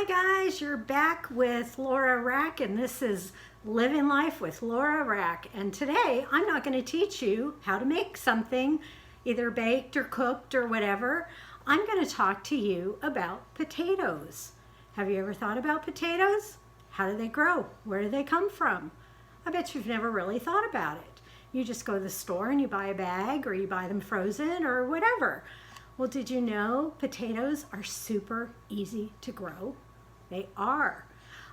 Hi guys, you're back with LauraRak, and this is Living Life with LauraRak. And today I'm not going to teach you how to make something either baked or cooked or whatever. I'm going to talk to you about potatoes. Have you ever thought about potatoes? How do they grow? Where do they come from? I bet you've never really thought about it. You just go to the store and you buy a bag, or you buy them frozen or whatever. Well, did you know potatoes are super easy to grow? They are.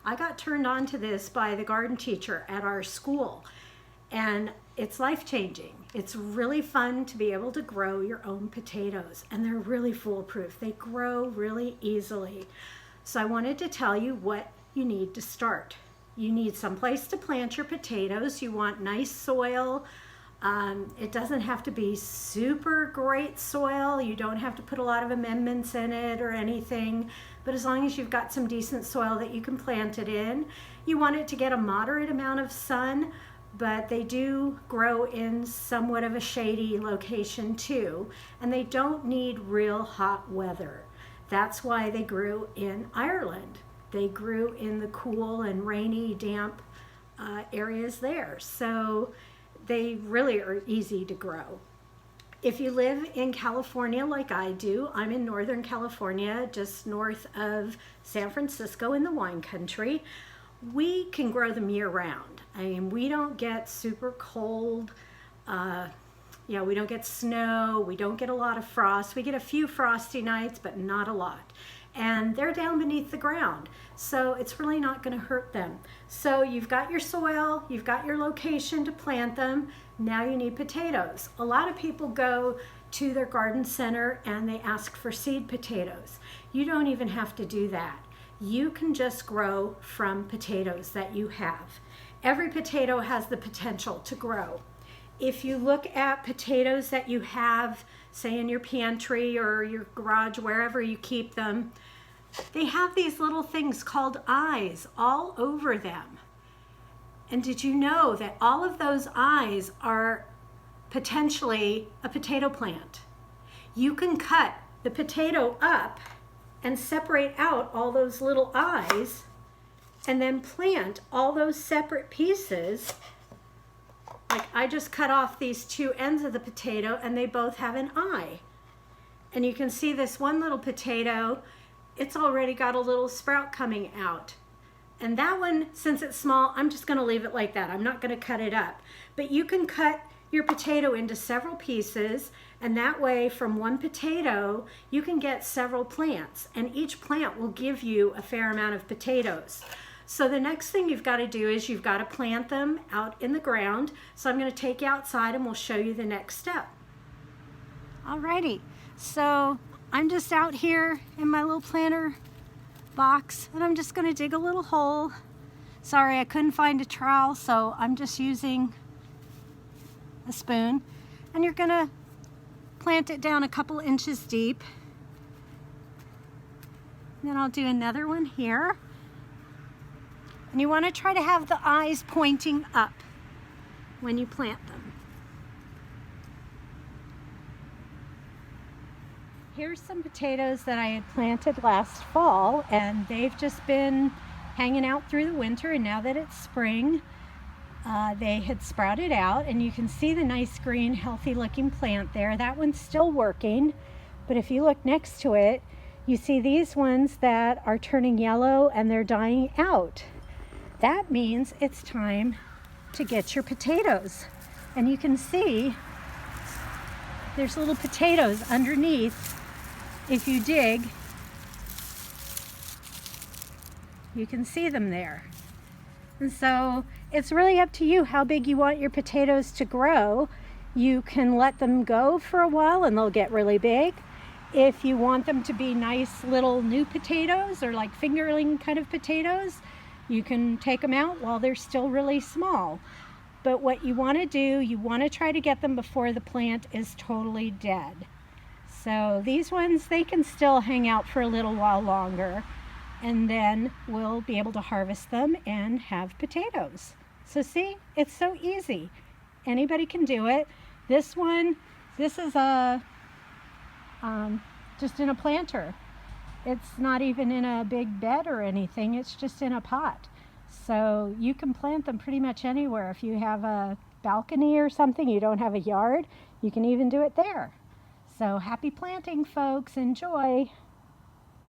I got turned on to this by the garden teacher at our school, and it's life-changing. It's really fun to be able to grow your own potatoes, and they're really foolproof. They grow really easily. So I wanted to tell you what you need to start. You need some place to plant your potatoes. You want nice soil. It doesn't have to be super great soil. You don't have to put a lot of amendments in it or anything, but as long as you've got some decent soil that you can plant it in. You want it to get a moderate amount of sun, but they do grow in somewhat of a shady location too, and they don't need real hot weather. That's why they grew in Ireland. They grew in the cool and rainy, damp areas there. So they really are easy to grow. If you live in California like I do, I'm in Northern California, just north of San Francisco in the wine country, we can grow them year round. I mean, we don't get super cold, we don't get snow, we don't get a lot of frost. We get a few frosty nights, but not a lot. And they're down beneath the ground, so it's really not going to hurt them. So you've got your soil, you've got your location to plant them. Now you need potatoes. A lot of people go to their garden center and they ask for seed potatoes. You don't even have to do that. You can just grow from potatoes that you have. Every potato has the potential to grow. If you look at potatoes that you have, say in your pantry or your garage, wherever you keep them, they have these little things called eyes all over them. And did you know that all of those eyes are potentially a potato plant? You can cut the potato up and separate out all those little eyes and then plant all those separate pieces. Like I just cut off these two ends of the potato and they both have an eye. And you can see this one little potato, it's already got a little sprout coming out. And that one, since it's small, I'm just gonna leave it like that. I'm not gonna cut it up. But you can cut your potato into several pieces, and that way from one potato, you can get several plants, and each plant will give you a fair amount of potatoes. So the next thing you've got to do is you've got to plant them out in the ground. So I'm going to take you outside and we'll show you the next step. Alrighty, so I'm just out here in my little planter box and I'm just going to dig a little hole. Sorry, I couldn't find a trowel, so I'm just using a spoon. And you're going to plant it down a couple inches deep. And then I'll do another one here. And you want to try to have the eyes pointing up when you plant them. Here's some potatoes that I had planted last fall, and they've just been hanging out through the winter, and now that it's spring, they had sprouted out, and you can see the nice green healthy looking plant there. That one's still working, but if you look next to it, you see these ones that are turning yellow and they're dying out. That means it's time to get your potatoes. And you can see there's little potatoes underneath. If you dig, you can see them there. And so it's really up to you how big you want your potatoes to grow. You can let them go for a while and they'll get really big. If you want them to be nice little new potatoes or like fingerling kind of potatoes, you can take them out while they're still really small. But what you want to do, you want to try to get them before the plant is totally dead. So these ones, they can still hang out for a little while longer, and then we'll be able to harvest them and have potatoes. So see, it's so easy. Anybody can do it. This one, this is a just in a planter. It's not even in a big bed or anything, it's just in a pot. So you can plant them pretty much anywhere. If you have a balcony or something, you don't have a yard, you can even do it there. So happy planting, folks. Enjoy.